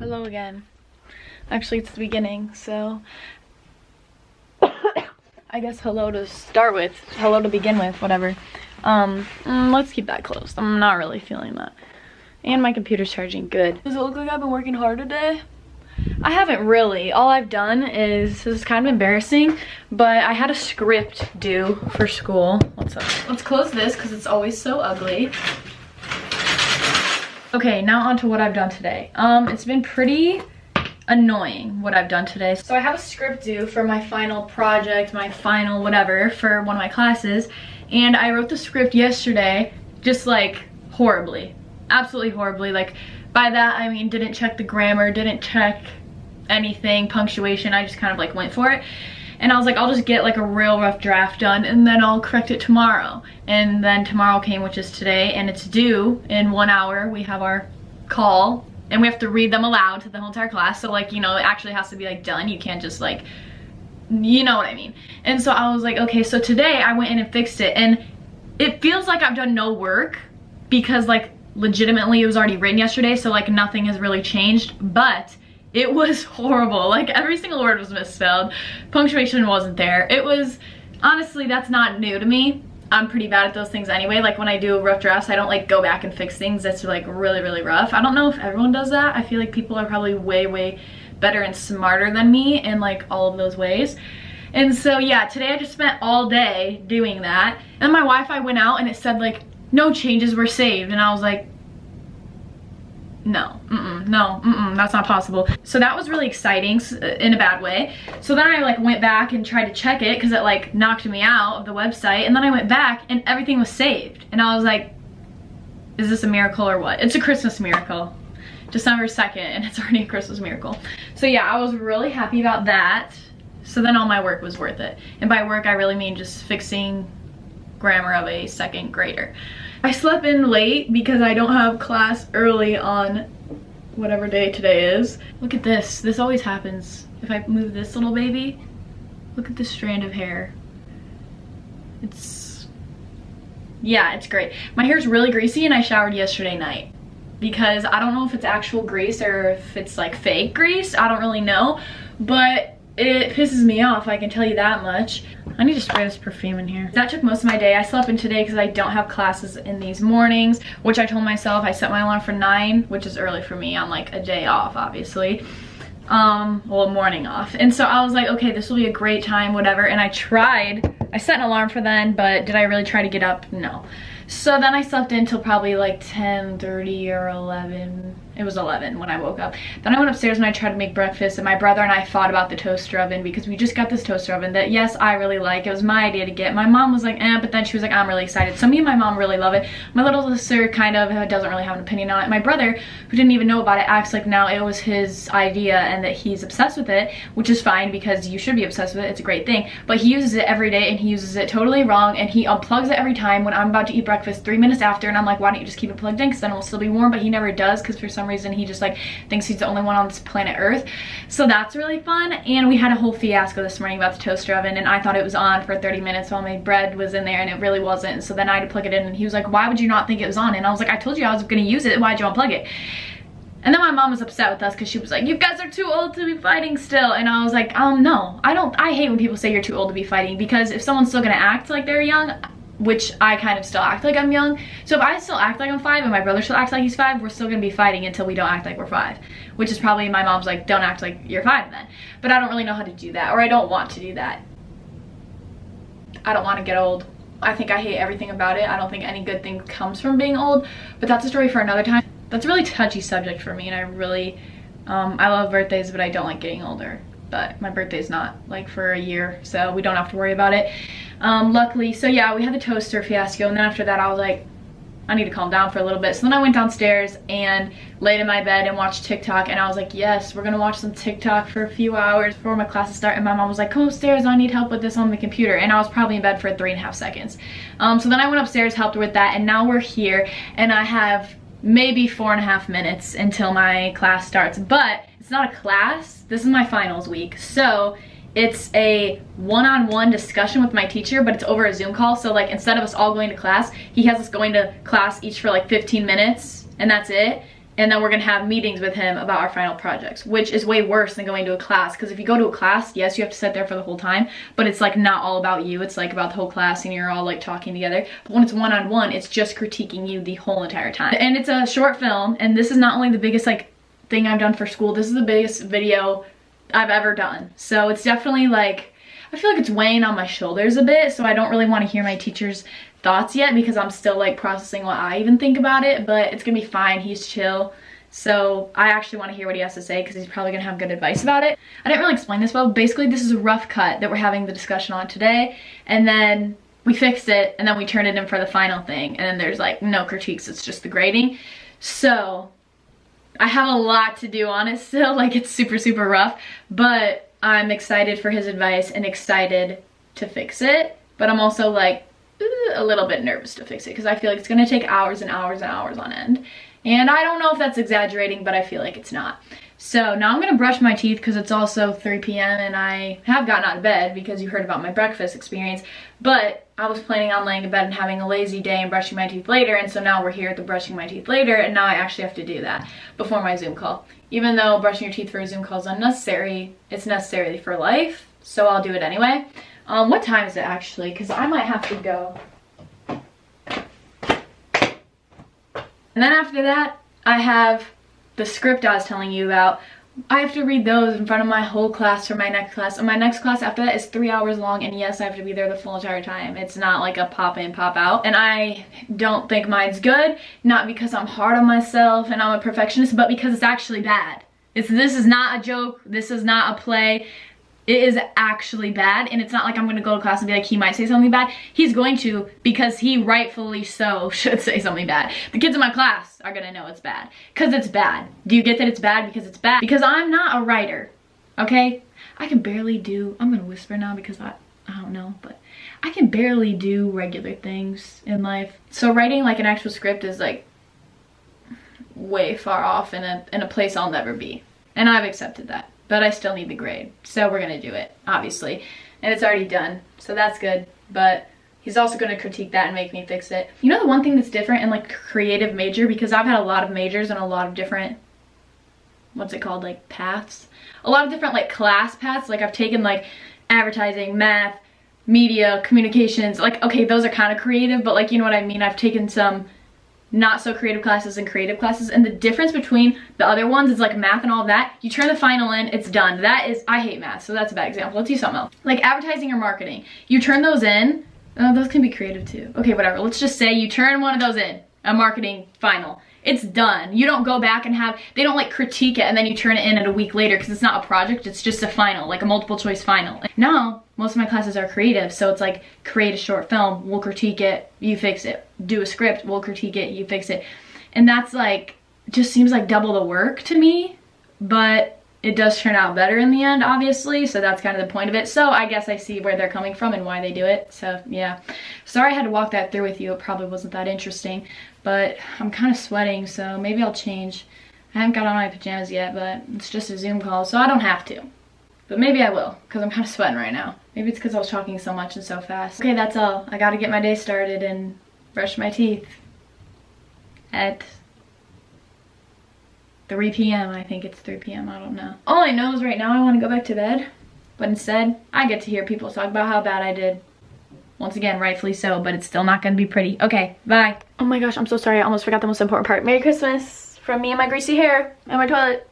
Hello again. Actually, it's the beginning, so I guess hello to start with, hello to begin with, whatever. Let's keep that closed. I'm not really feeling that. And my computer's charging good. Does it look like I've been working hard today? I haven't really. All I've done is, this is kind of embarrassing, but I had a script due for school. What's up? Let's close this because it's always so ugly. Okay, now on to what I've done today. It's been pretty annoying what I've done today. So I have a script due for my final project, my final whatever, for one of my classes, and I wrote the script yesterday, just like horribly, absolutely horribly. Like by that I mean didn't check the grammar, didn't check anything, punctuation. I just kind of like went for it. And I was like, I'll just get like a real rough draft done and then I'll correct it tomorrow. And then tomorrow came, which is today, and it's due in 1 hour. We have our call and we have to read them aloud to the whole entire class. So like, you know, it actually has to be like done. You can't just like, you know what I mean. And so I was like, okay, so today I went in and fixed it, and it feels like I've done no work because like legitimately it was already written yesterday. So like nothing has really changed, but it was horrible. Like every single word was misspelled. Punctuation wasn't there. It was, honestly, that's not new to me. I'm pretty bad at those things anyway. Like when I do rough drafts, I don't like go back and fix things that's like really, really rough. I don't know if everyone does that. I feel like people are probably way, way better and smarter than me in like all of those ways. And so yeah, today I just spent all day doing that. And my Wi-Fi went out and it said like, no changes were saved. And I was like, no, that's not possible. So that was really exciting in a bad way. So then I like went back and tried to check it because it like knocked me out of the website, and then I went back and everything was saved. And I was like, is this a miracle or what? It's a Christmas miracle. December 2nd and it's already a Christmas miracle. So yeah, I was really happy about that. So then all my work was worth it. And by work I really mean just fixing grammar of a second grader. I slept in late because I don't have class early on whatever day today is. Look at this. This always happens. If I move this little baby, look at this strand of hair. Yeah, it's great. My hair's really greasy and I showered yesterday night because I don't know if it's actual grease or if it's like fake grease. I don't really know, but it pisses me off, I can tell you that much. I need to spray this perfume in here. That took most of my day. I slept in today because I don't have classes in these mornings, which I told myself. I set my alarm for 9, which is early for me on like a day off, obviously. Well, a morning off. And so I was like, okay, this will be a great time, whatever. And I set an alarm for then, but did I really try to get up? No. So then I slept in till probably like 10:30 or 11. It was 11 when I woke up. Then I went upstairs and I tried to make breakfast, and my brother and I fought about the toaster oven because we just got this toaster oven that, yes, I really like. It was my idea to get. My mom was like, but then she was like, I'm really excited. So me and my mom really love it. My little sister kind of doesn't really have an opinion on it. My brother, who didn't even know about it, acts like now it was his idea and that he's obsessed with it, which is fine because you should be obsessed with it. It's a great thing. But he uses it every day and he uses it totally wrong, and he unplugs it every time when I'm about to eat breakfast 3 minutes after, and I'm like, why don't you just keep it plugged in because then it will still be warm? But he never does because for some reason he just like thinks he's the only one on this planet Earth. So that's really fun. And we had a whole fiasco this morning about the toaster oven, and I thought it was on for 30 minutes while my bread was in there and it really wasn't. And so then I had to plug it in, and he was like, why would you not think it was on? And I was like, I told you I was gonna use it, why'd you unplug it? And then my mom was upset with us because she was like, you guys are too old to be fighting still. And I was like, no, I hate when people say you're too old to be fighting, because if someone's still gonna act like they're young, which I kind of still act like I'm young. So if I still act like I'm 5 and my brother still acts like he's 5, we're still gonna be fighting until we don't act like we're 5. Which is probably, my mom's like, don't act like you're 5 then. But I don't really know how to do that, or I don't want to do that. I don't want to get old. I think I hate everything about it. I don't think any good thing comes from being old, but that's a story for another time. That's a really touchy subject for me, and I really, I love birthdays, but I don't like getting older. But my birthday's not like for a year, so we don't have to worry about it. Luckily. So yeah, we had the toaster fiasco, and then after that I was like, I need to calm down for a little bit. So then I went downstairs and laid in my bed and watched TikTok, and I was like, yes, we're gonna watch some TikTok for a few hours before my classes start. And my mom was like, come upstairs, I need help with this on the computer. And I was probably in bed for 3.5 seconds. So then I went upstairs, helped her with that, and now we're here, and I have maybe 4.5 minutes until my class starts. But it's not a class, this is my finals week, so it's a one-on-one discussion with my teacher, but it's over a Zoom call. So like, instead of us all going to class, he has us going to class each for like 15 minutes, and that's it. and then we're gonna have meetings with him about our final projects, which is way worse than going to a class, because if you go to a class, yes, you have to sit there for the whole time, but it's like not all about you, it's like about the whole class and you're all like talking together. But when it's one-on-one, it's just critiquing you the whole entire time. And it's a short film, and this is not only the biggest like thing I've done for school, this is the biggest video I've ever done. So it's definitely like, I feel like it's weighing on my shoulders a bit, so I don't really want to hear my teacher's thoughts yet because I'm still like processing what I even think about it, but it's gonna be fine. He's chill, so I actually want to hear what he has to say because he's probably gonna have good advice about it. I didn't really explain this well. Basically, this is a rough cut that we're having the discussion on today, and then we fixed it, and then we turned it in for the final thing, and then there's like no critiques, it's just the grading. So I have a lot to do on it still, like it's super rough, but I'm excited for his advice and excited to fix it, but I'm also like a little bit nervous to fix it because I feel like it's gonna take hours and hours and hours on end. And I don't know if that's exaggerating, but I feel like it's not. So now I'm gonna brush my teeth because it's also 3 p.m. and I have gotten out of bed because you heard about my breakfast experience, but I was planning on laying in bed and having a lazy day and brushing my teeth later, and so now we're here at the brushing my teeth later, and now I actually have to do that before my Zoom call. Even though brushing your teeth for a Zoom call is unnecessary, it's necessary for life, so I'll do it anyway. What time is it actually? Because I might have to go. And then after that, I have the script I was telling you about. I have to read those in front of my whole class for my next class. And my next class after that is 3 hours long, and yes, I have to be there the full entire time. It's not like a pop in, pop out. And I don't think mine's good, not because I'm hard on myself and I'm a perfectionist, but because it's actually bad. This is not a joke, this is not a play. It is actually bad, and it's not like I'm gonna go to class and be like, he might say something bad. He's going to, because he rightfully so should say something bad. The kids in my class are gonna know it's bad, because it's bad. Do you get that it's bad? Because it's bad. Because I'm not a writer, okay? I can barely do, I'm gonna whisper now because I don't know, but I can barely do regular things in life. So writing like an actual script is like way far off in a place I'll never be. And I've accepted that. But I still need the grade, so we're gonna do it, obviously. And it's already done, so that's good. But he's also gonna critique that and make me fix it. You know the one thing that's different in like creative major, because I've had a lot of majors and a lot of different, what's it called, like paths? A lot of different like class paths. Like I've taken like advertising, math, media, communications. Like, okay, those are kind of creative, but like, you know what I mean? I've taken some not so creative classes and creative classes, and the difference between the other ones is like math and all of that, you turn the final in, it's done. That is, I hate math, so that's a bad example. Let's do something else. Like advertising or marketing, you turn those in, those can be creative too. Okay, whatever, let's just say you turn one of those in, a marketing final. It's done. You don't go back and they don't like critique it and then you turn it in at a week later because it's not a project, it's just a final, like a multiple choice final. No, most of my classes are creative, so it's like create a short film, we'll critique it, you fix it. Do a script, we'll critique it, you fix it. And that's like, just seems like double the work to me, but it does turn out better in the end, obviously, so that's kind of the point of it. So I guess I see where they're coming from and why they do it, so yeah. Sorry I had to walk that through with you, it probably wasn't that interesting, but I'm kind of sweating, so maybe I'll change. I haven't got on my pajamas yet, but it's just a Zoom call, so I don't have to. But maybe I will, because I'm kind of sweating right now. Maybe it's because I was talking so much and so fast. Okay, that's all. I gotta get my day started and brush my teeth at 3 p.m. I think it's 3 p.m. I don't know. All I know is right now I want to go back to bed, but instead I get to hear people talk about how bad I did. Once again, rightfully so, but it's still not going to be pretty. Okay, bye. Oh my gosh, I'm so sorry. I almost forgot the most important part. Merry Christmas from me and my greasy hair and my toilet.